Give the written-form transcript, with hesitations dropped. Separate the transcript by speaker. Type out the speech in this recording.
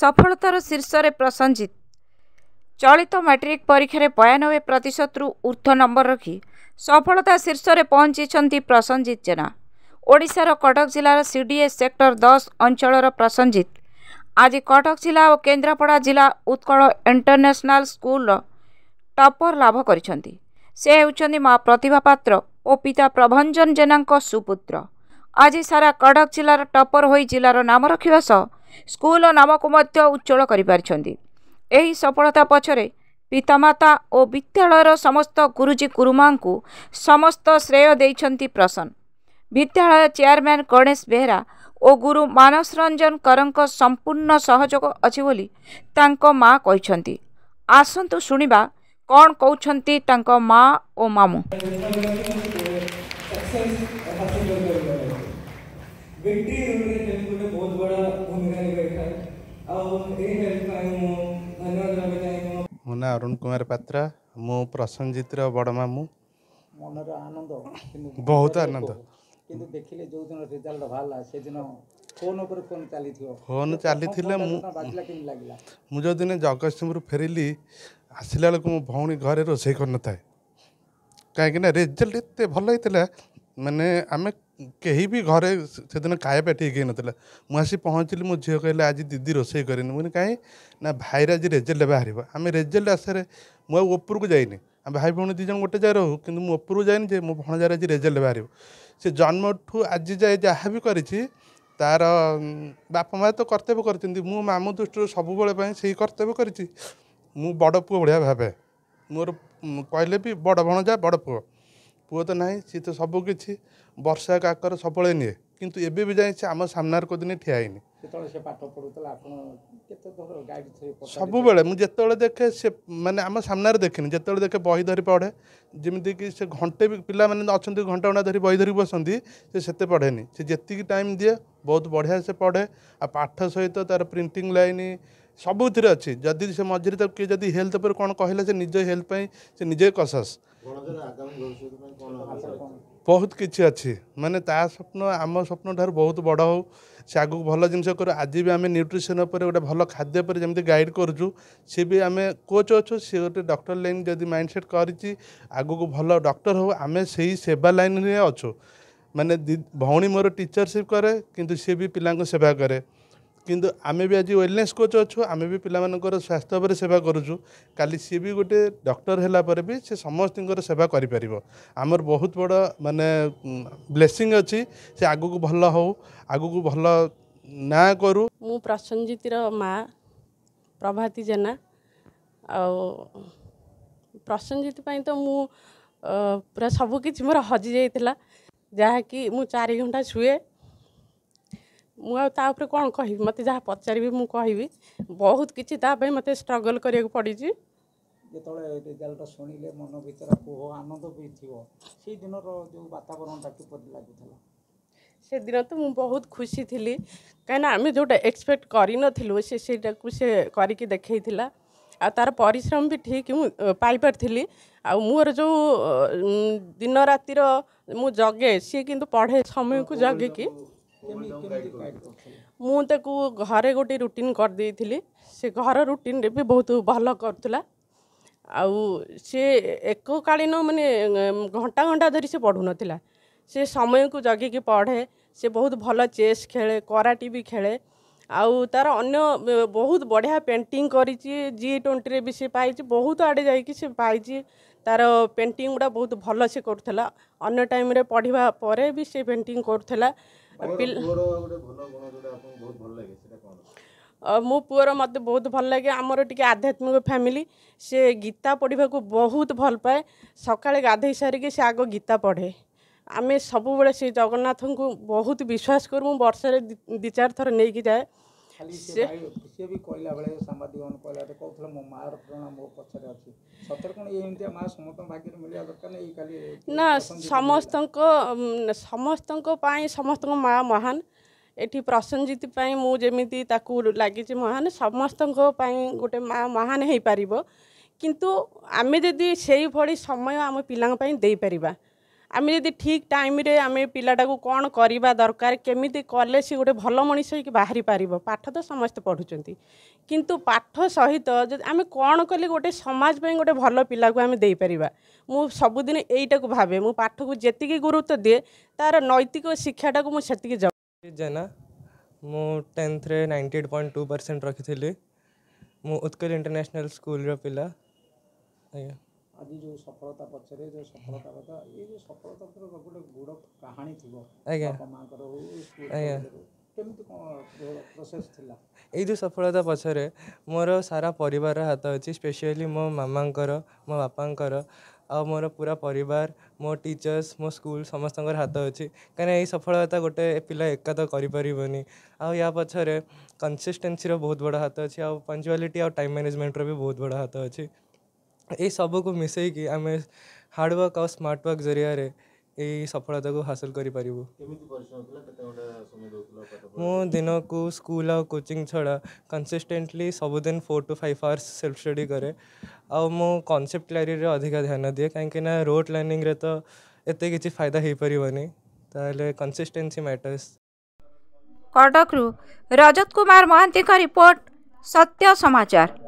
Speaker 1: सफलतार शीर्ष में प्रसन्नजित चलित मैट्रिक परीक्षा 92% रु ऊर्ध्व नंबर रखी सफलता शीर्ष में पहुंची प्रसन्नजित जेना। ओडिशार कटक जिलार सीडीएस सेक्टर 10 अंचल प्रसन्नजित आज कटक जिला और केन्द्रापड़ा जिला उत्कल इंटरनेशनल स्कूल टॉपर लाभ करिसेंती। से हेउचंदी मां प्रतिभा पात्र और पिता प्रभंजन जेना सुपुत्र। आज सारा कटक जिलार टॉपर होई जिलार नाम रखिबा सह स्कूल नाम को मध्य उज्ज्वल करि पारिछंती। एही सफलता पछरे पितामाता और विद्यालयर समस्त गुरुजी गुरुमा को समस्त श्रेय देइछंती प्रसन्न। विद्यालय चेयरमैन गणेश बेहरा और गुरु मानस रंजन करंक संपूर्ण सहयोग अछि बोली तांको मां कहिछंती। आसंतु सुनिबा कौन कहउछंती तांको मां और मामू।
Speaker 2: मो ना अरुण कुमार पात्रा, मो प्रसन्नजित बड़ मामू।
Speaker 3: मनर आनंद
Speaker 2: बहुत आनंद
Speaker 3: किंतु देखिले जो दिन रिजल्ट बाहरला से दिन फोन ऊपर फोन चलीथियो
Speaker 2: फोन चलीथिले
Speaker 3: बाजला केम लागला
Speaker 2: मु जो दिन जगतसिंहपुर फेरिली आसिला बेलू मो भौणी घरे रोषे कर नथाए कहीं रिजल्ट एत भल होता माने आम कहीं भी घरे से दिन खाया ठीक ही नाला मुझे पहुँचली मो झील कहले आज दीदी रोषे करनी मुझे कहीं ना भाईर आज रेजल्ट बाहर आम रेजल्ट आसारे मुझे को जाइनी भाई भौणी दीज गोटे जगह रहू कि मुझे जाइनी जे मो भणजार आज रेजल्ट बाहर से जन्म ठू आज जाए जहाँ भी करी तार बापा माँ तो कर्तव्य कर मामू दृष्टि सब से कर्तव्य करी बड़ पुओ भाया भावे मोर कहले भी बड़ भणजा बड़ पुओ पुओ तो ना सी तो सबकि वर्षा काकर सब निए किंतु एबे भी जाए आम सामनार को दिन ठिया सब मुझे देखे से माने आम सामने देखनी जिते देखे बही धरी पढ़े जमीक से घंटे भी पिला मैंने अच्छा घंटा घंटा धरी बही धरी बसती से पढ़ेनि से जी टाइम दिए बहुत बढ़िया से पढ़े आ पाठ सहित तार प्रिंटिंग लाइन सबुथ अच्छी जदि से मझे तो किए जब हेल्थ पर कौन कहला से निज हेल्थ से निजे कसस बहुत किसी अच्छी माने ता स्वप्न आम स्वप्न ठार बहुत बड़ हो से आगू भल जिन कर आज भी आम न्यूट्रिशन पर गोटे भल खाद्य पर जमी गाइड करूँ सी भी आम कोच अच्छु सी गोटे डॉक्टर लाइन जब माइंडसेट कर आगू को भल डॉक्टर हो आम से सेवा लाइन में अच्छु माने भौणी मोर टीचरशिप करे किंतु सी भी पिला सेवा करे किंतु आमे भी आज वेलनेस कोच अच्छु आमे भी पिला स्वास्थ्य पर सेवा करूँ काली सी भी गोटे डॉक्टर हैला पर भी से समस्त सेवा करिपारिबो। आमर बहुत बड़ माने ब्लेसिंग अच्छी से आगू को भल हो आगू को भल ना करू।
Speaker 4: मु प्रसन्नजितर माँ प्रभाती जेना प्रसन्नजित तो मु पूरा सबकि मोर हजि जाइतिला जहाँकि मु 4 घंटा शुए मुझे कौन कह मत जहाँ पचारि मु कहि बहुत किसी मत स्ट्रगल करिया पड़ी जो
Speaker 3: रिजल्ट शुणिले मन भर आनंद भी थी दिन जो वातावरण किपरि लगुला
Speaker 4: से दिन तो मु बहुत खुशी थी कहीं आम जोटा एक्सपेक्ट करूँ से करके देखा आ तार परिश्रम भी ठीक पाई पारी आ मोर जो दिन रातिर मु जगे सी किंतु पढ़े समय को जगे कि मुझे घरे गोटे रुटीन कर देइथिली से घर रुटीन रे भी बहुत भल करुला से एककालीन माने घंटा घंटा धरी से पढ़ु नथिला से समय को जगिकी पढ़े से बहुत भल चेस खेले कराटी भी खेले आउ तार अन्य बहुत बढ़िया पेंटिंग करी G20 रे भी से पाई बहुत आड़े जाइए से पाई तार पेंटिंग गुड़ा बहुत भल से करुला अन्य टाइम रे पढ़िबा परे भी से पेंटिंग करुला मो पुअर मत बहुत भल लगे आमर टी आध्यात्मिक फैमिली से गीता पढ़ा को बहुत भल पाए सकाळे गाधई सारिके से आग गीता पढ़े आमे सब बेले से जगन्नाथ को बहुत विश्वास करूँ वर्ष 2-4 थर नहीं कि जाए
Speaker 3: से भी कहला बेले सांबादिक कहला कहूँ मो मार प्रेरणा मो पछरे अच्छी सतर कौन ये माँ समस्त भाग्य मिलवा दरकार
Speaker 4: ना समस्त माँ महान एठी प्रसन्नजित मुझे लगी महान समस्त गोटे माँ महान हो पार किंतु आमे जदि से भली समय आम पिला दे पारिबा आमे यदि ठीक टाइम रे आमे पिलाटा को कौन करवा दरकार केमिति कले सी गोटे भल मनीष होइकि बाहरी पारिबो। पाठ तो समस्त पढ़ुचंती किंतु पाठ सहित जदि आमे कौन कले गोटे समाज पे गोटे भल पिला को आमे देई परिबा। मु सबुदिन एइटा को भाबे मु पाठ को जेतिकी गुरुत्व दिए तार नैतिक शिक्षाटा को मु सेतिकी
Speaker 5: जेना मु 10th रे 98.2% रखी मु उत्कल इंटरनेशनल स्कूल रो पिला। आज्ञा
Speaker 3: आज जो सफलता पछरे जो सफलता बता ये जो सफलता पर गोटे गुड़ कहानी थिबो
Speaker 5: आज्ञा
Speaker 3: बापा मां करो स्कूल
Speaker 5: आज्ञा
Speaker 3: केमिति कोन प्रोसेस थिला
Speaker 5: ये जो सफलता पछरे मोर सारा परिवार हाथ अच्छी स्पेशली मो मामांकर मो बापांकर आ मोर पूरा परिवार मो टीचर्स मो स्कूल समस्त हाथ अच्छी कहीं ये सफलता गोटे पिला एका तो करें आ पछरे कंसिस्टेंसी बहुत बड़ा हाथ अच्छी आ पंक्चुअलिटी आ टाइम मैनेजमेंट भी बहुत बड़ा हाथ अच्छी। ये सब को मिसईकि आम हार्डवर्क और स्मार्ट वर्क जरिया यही सफलता को हासिल करूँ। मु दिन को स्कूल आ कोचिंग छड़ा कंसिस्टेंटली सबुदिन 4 to 5 hours सेल्फ स्टडी करे आ मो कॉन्सेप्ट क्लैरिटी रे अधिक ध्यान दिए कहीं रोट लर्निंग रे तो एते किसी फायदा हो पारिबनी ताले कंसिस्टेंसी मैटर्स।
Speaker 1: कटकरू रजत कुमार महांती का रिपोर्ट, सत्य समाचार।